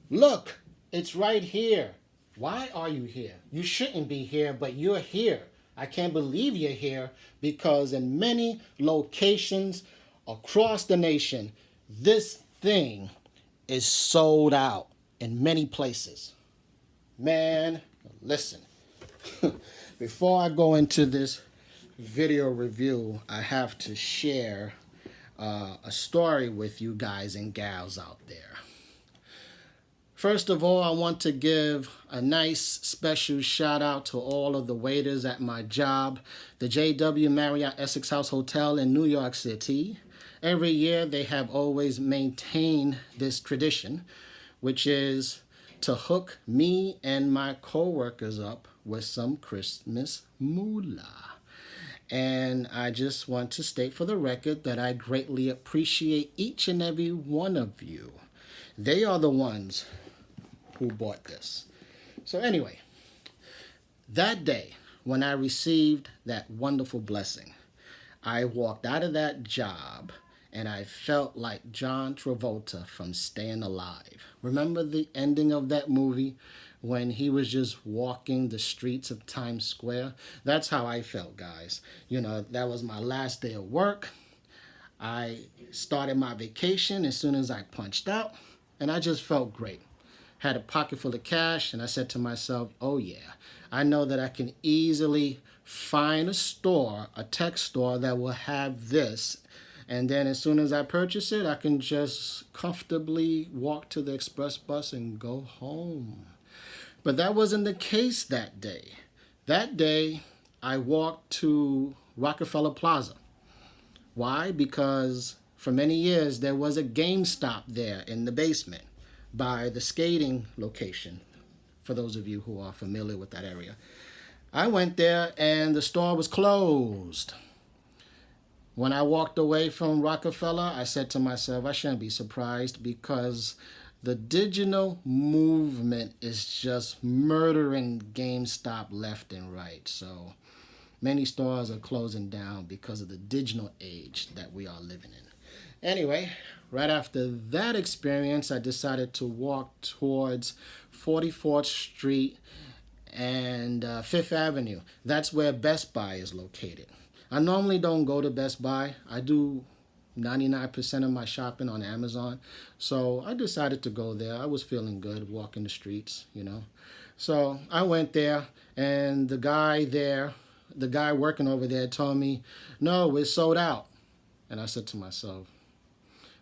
Look, it's right here. Why are you here? You shouldn't be here, but you're here. I can't believe you're here because in many locations across the nation, this thing is sold out in many places. Man, listen. Before I go into this video review, I have to share a story with you guys and gals out there. First of all, I want to give a nice special shout out to all of the waiters at my job, the JW Marriott Essex House Hotel in New York City. Every year they have always maintained this tradition, which is to hook me and my coworkers up with some Christmas moolah. And I just want to state for the record that I greatly appreciate each and every one of you. They are the ones who bought this. So anyway, that day when I received that wonderful blessing, I walked out of that job and I felt like John Travolta from Staying Alive. Remember the ending of that movie when he was just walking the streets of Times Square? That's how I felt, guys. You know, that was my last day of work. I started my vacation as soon as I punched out, and I just felt great. Had a pocket full of cash, and I said to myself, oh yeah, I know that I can easily find a store, a tech store that will have this, and then as soon as I purchase it, I can just comfortably walk to the express bus and go home. But that wasn't the case that day. That day, I walked to Rockefeller Plaza. Why? Because for many years, there was a GameStop there in the basement by the skating location, for those of you who are familiar with that area. I went there and the store was closed. When I walked away from Rockefeller, I said to myself, I shouldn't be surprised because the digital movement is just murdering GameStop left and right. So many stores are closing down because of the digital age that we are living in. Anyway, right after that experience, I decided to walk towards 44th Street and 5th Avenue. That's where Best Buy is located. I normally don't go to Best Buy. I do 99% of my shopping on Amazon. So I decided to go there. I was feeling good walking the streets, you know. So I went there, and the guy working over there told me, no, it's sold out. And I said to myself,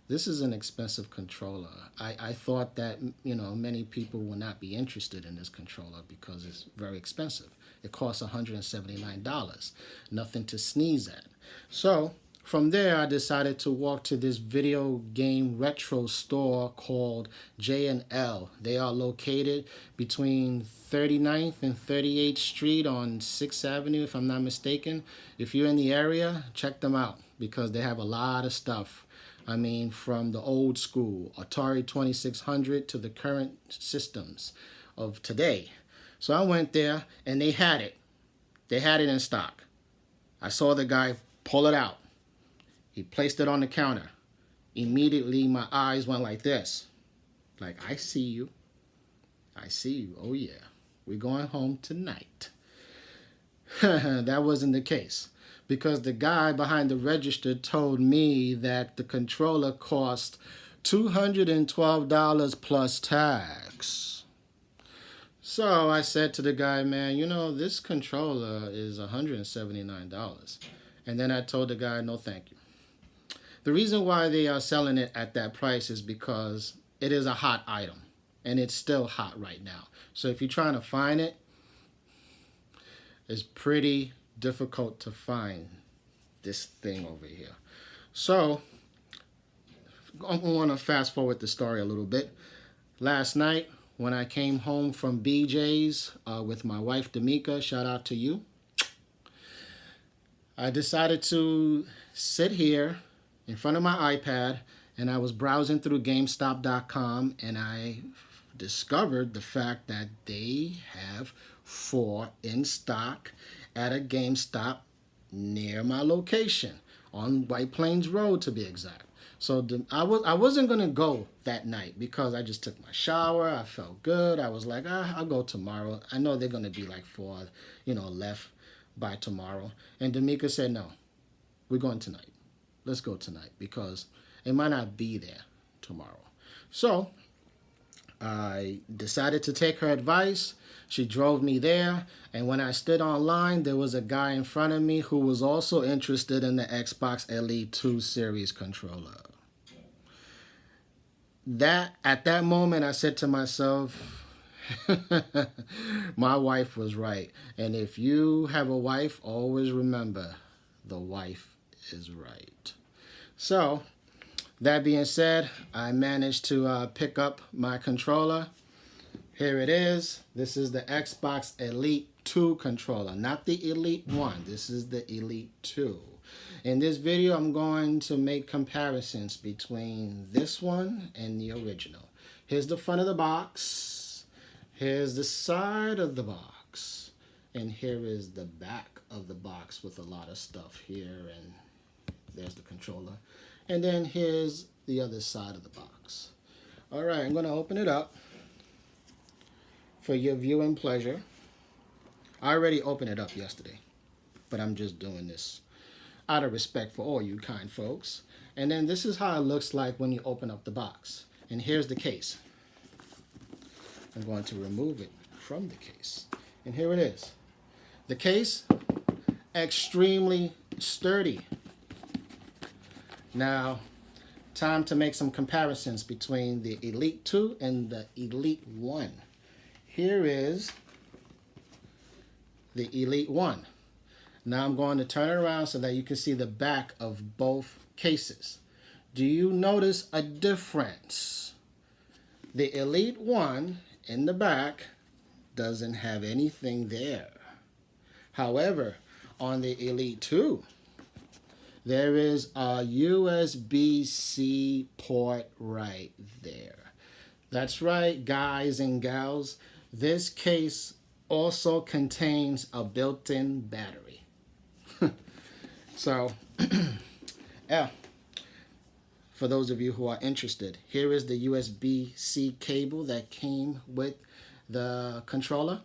this is an expensive controller. I thought that, you know, many people will not be interested in this controller because it's very expensive. It costs $179. Nothing to sneeze at. So from there, I decided to walk to this video game retro store called J&L. They are located between 39th and 38th Street on 6th Avenue, if I'm not mistaken. If you're in the area, check them out because they have a lot of stuff. I mean, from the old school, Atari 2600 to the current systems of today. So I went there and they had it. They had it in stock. I saw the guy pull it out. He placed it on the counter. Immediately, my eyes went like this. Like, I see you. I see you. Oh, yeah. We're going home tonight. That wasn't the case because the guy behind the register told me that the controller cost $212 plus tax. So I said to the guy, man, you know, this controller is $179. And then I told the guy, no, thank you. The reason why they are selling it at that price is because it is a hot item. And it's still hot right now. So if you're trying to find it, it's pretty difficult to find this thing over here. So I want to fast forward the story a little bit. Last night, when I came home from BJ's with my wife, D'Amica, shout out to you, I decided to sit here in front of my iPad and I was browsing through GameStop.com and I discovered the fact that they have 4 in stock at a GameStop near my location on White Plains Road, to be exact. So I wasn't gonna go that night because I just took my shower. I felt good. I was like, I'll go tomorrow. I know they're gonna be like 4, left by tomorrow. And D'Amica said, no, we're going tonight. Let's go tonight because it might not be there tomorrow. So I decided to take her advice. She drove me there, and when I stood online, there was a guy in front of me who was also interested in the Xbox Elite 2 Series controller. At that moment, I said to myself, my wife was right. And if you have a wife, always remember, the wife is right. So, that being said, I managed to pick up my controller. Here it is. This is the Xbox Elite 2 controller, not the Elite 1. This is the Elite 2. In this video, I'm going to make comparisons between this one and the original. Here's the front of the box. Here's the side of the box. And here is the back of the box with a lot of stuff here. And there's the controller. And then here's the other side of the box. All right, I'm going to open it up for your viewing pleasure. I already opened it up yesterday, but I'm just doing this out of respect for all you kind folks. And then this is how it looks like when you open up the box. And here's the case. I'm going to remove it from the case. And here it is. The case, extremely sturdy. Now, time to make some comparisons between the Elite 2 and the Elite 1. Here is the Elite 1. Now I'm going to turn it around so that you can see the back of both cases. Do you notice a difference? The Elite 1 in the back doesn't have anything there. However, on the Elite 2, there is a USB-C port right there. That's right, guys and gals. This case also contains a built-in battery. So, yeah, for those of you who are interested, here is the USB-C cable that came with the controller.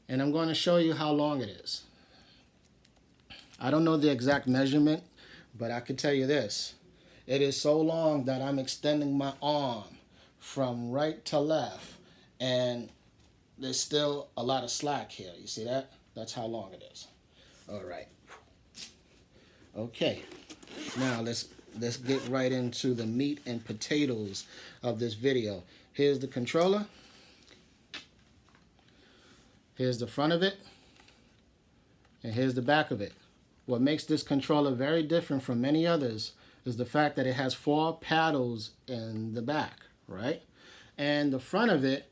And I'm going to show you how long it is. I don't know the exact measurement, but I can tell you this. It is so long that I'm extending my arm from right to left, and there's still a lot of slack here. You see that? That's how long it is. All right. Okay. Now let's get right into the meat and potatoes of this video. Here's the controller. Here's the front of it. And here's the back of it. What makes this controller very different from many others is the fact that it has 4 paddles in the back, right? And the front of it,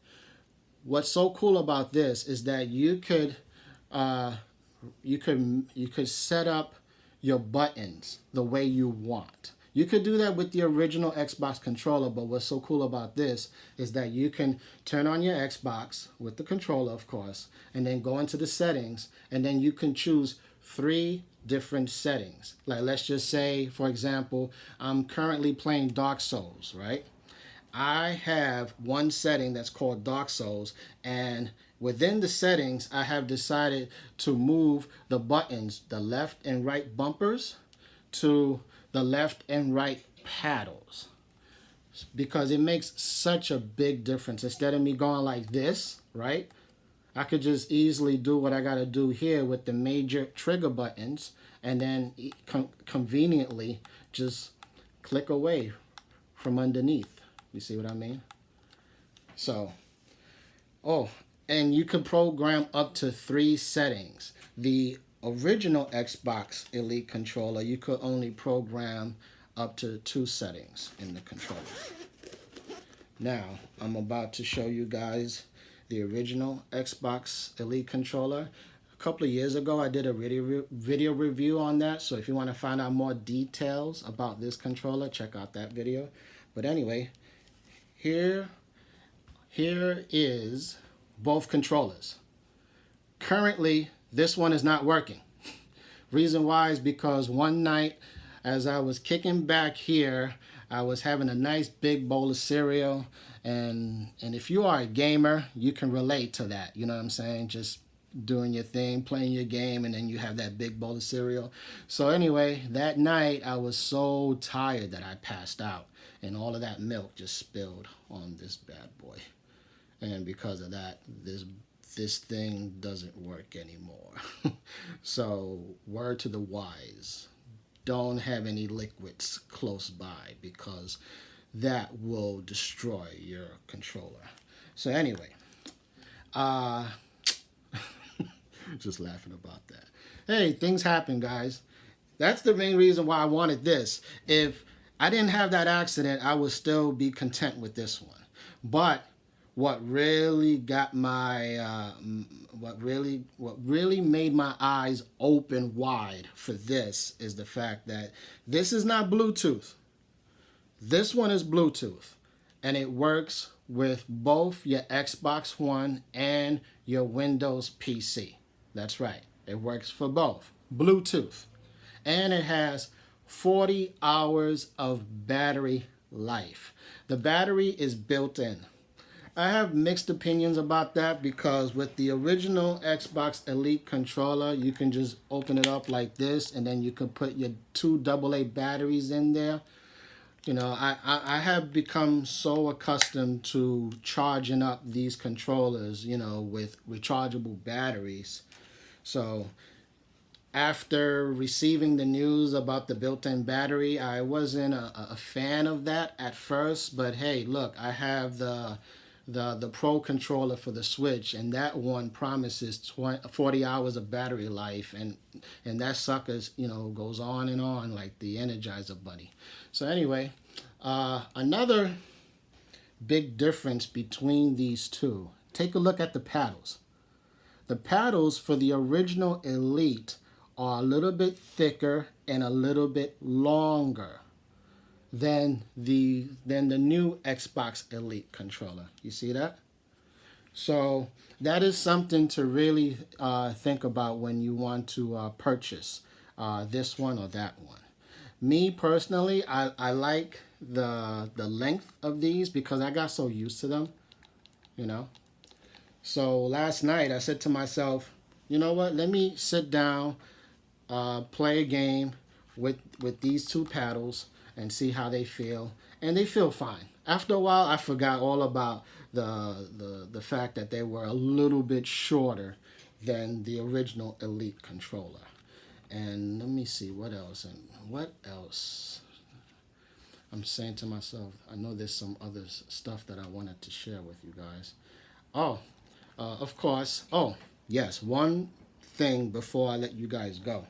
what's so cool about this is that you could set up your buttons the way you want. You could do that with the original Xbox controller, but what's so cool about this is that you can turn on your Xbox with the controller, of course, and then go into the settings, and then you can choose 3 different settings. Like, let's just say, for example, I'm currently playing Dark Souls, right? I have one setting that's called Dark Souls, and within the settings, I have decided to move the buttons, the left and right bumpers, to the left and right paddles, because it makes such a big difference. Instead of me going like this, right, I could just easily do what I got to do here with the major trigger buttons, and then conveniently just click away from underneath. You see what I mean? So, and you can program up to 3 settings. The original Xbox Elite controller, you could only program up to 2 settings in the controller. Now, I'm about to show you guys the original Xbox Elite controller. A couple of years ago, I did a video review on that, so if you want to find out more details about this controller, check out that video. But anyway, here is both controllers. Currently, this one is not working. Reason why is because one night, as I was kicking back here I was having a nice big bowl of cereal, and if you are a gamer, you can relate to that. You know what I'm saying? Just doing your thing, playing your game, and then you have that big bowl of cereal. So anyway, that night I was so tired that I passed out, and all of that milk just spilled on this bad boy. And because of that, this thing doesn't work anymore. So word to the wise, don't have any liquids close by because that will destroy your controller. So anyway, uh just laughing about that. Hey, things happen, guys. That's the main reason why I wanted this. If I didn't have that accident, I would still be content with this one. But what really got my what really made my eyes open wide for this is the fact that this is not Bluetooth. This one is Bluetooth, and it works with both your Xbox One and your Windows PC. That's right. It works for both. Bluetooth. And it has 40 hours of battery life. The battery is built in. I have mixed opinions about that because with the original Xbox Elite controller, you can just open it up like this and then you can put your two AA batteries in there. You know, I have become so accustomed to charging up these controllers, you know, with rechargeable batteries. So after receiving the news about the built-in battery, I wasn't a fan of that at first. But hey, look, I have the Pro controller for the Switch, and that one promises 40 hours of battery life, and that sucker's, you know, goes on and on like the Energizer Bunny. So anyway, another big difference between these two. Take a look at the paddles. The paddles for the original Elite are a little bit thicker and a little bit longer than the new Xbox Elite controller. You see that? So that is something to really think about when you want to purchase this one or that one. Me personally, I like the length of these because I got so used to them, you know. So last night I said to myself, you know what? Let me sit down, play a game with these two paddles and see how they feel. And they feel fine. After a while, I forgot all about the fact that they were a little bit shorter than the original Elite controller. And let me see what else. And what else? I'm saying to myself, I know there's some other stuff that I wanted to share with you guys. Oh, of course. Oh, yes. One thing before I let you guys go.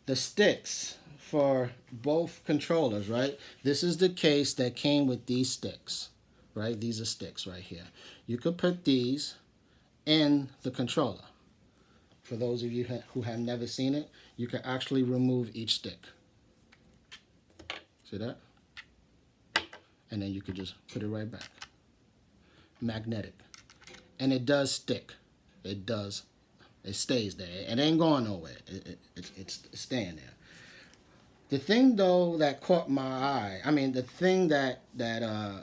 The sticks for both controllers, right? This is the case that came with these sticks, right? These are sticks right here. You could put these in the controller. For those of you who have never seen it, you can actually remove each stick. See that? And then you could just put it right back. Magnetic. And it does stick. It does. It stays there. It ain't going nowhere. It's staying there. The thing, though, that caught my eye, the thing that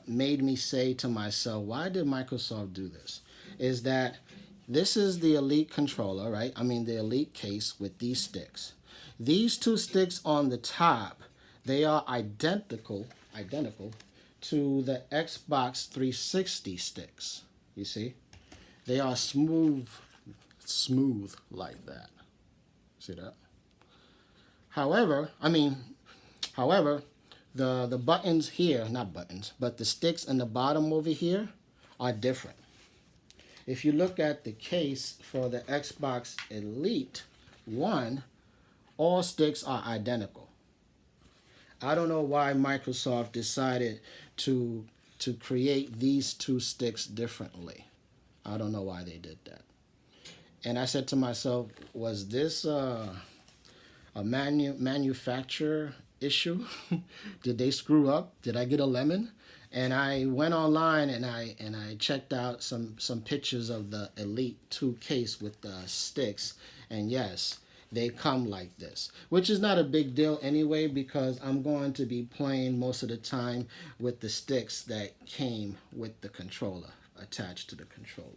made me say to myself, why did Microsoft do this, is that this is the Elite controller, right? The Elite case with these sticks. These two sticks on the top, they are identical to the Xbox 360 sticks. You see? They are smooth like that. See that? However, the buttons here, not buttons, but the sticks in the bottom over here are different. If you look at the case for the Xbox Elite 1, all sticks are identical. I don't know why Microsoft decided to create these two sticks differently. I don't know why they did that. And I said to myself, was this a manufacturer issue? Did they screw up? Did I get a lemon? And I went online and I checked out some pictures of the Elite 2 case with the sticks. And yes, they come like this, which is not a big deal anyway because I'm going to be playing most of the time with the sticks that came with the controller, attached to the controller.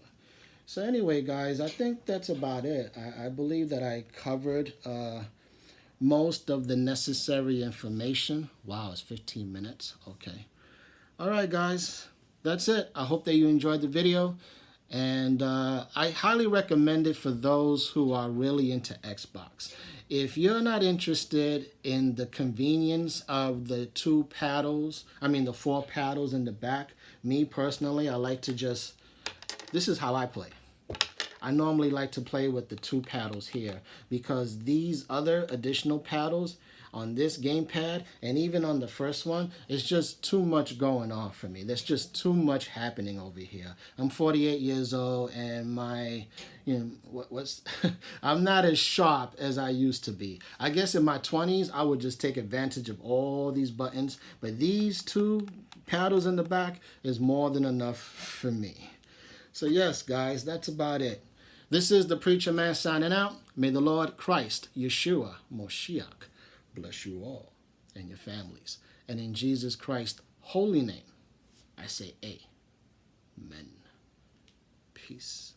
So anyway, guys, I think that's about it. I believe that I covered most of the necessary information. Wow, it's 15 minutes. Okay. All right, guys, that's it. I hope that you enjoyed the video. And I highly recommend it for those who are really into Xbox. If you're not interested in the convenience of the the 4 paddles in the back, me personally, I like to this is how I play. I normally like to play with the 2 paddles here because these other additional paddles on this gamepad and even on the first one, it's just too much going on for me. There's just too much happening over here. I'm 48 years old and I'm not as sharp as I used to be. I guess in my 20s, I would just take advantage of all these buttons, but these 2 paddles in the back is more than enough for me. So yes, guys, that's about it. This is the Preacher Man signing out. May the Lord Christ, Yeshua, Moshiach, bless you all and your families. And in Jesus Christ's holy name, I say amen. Peace.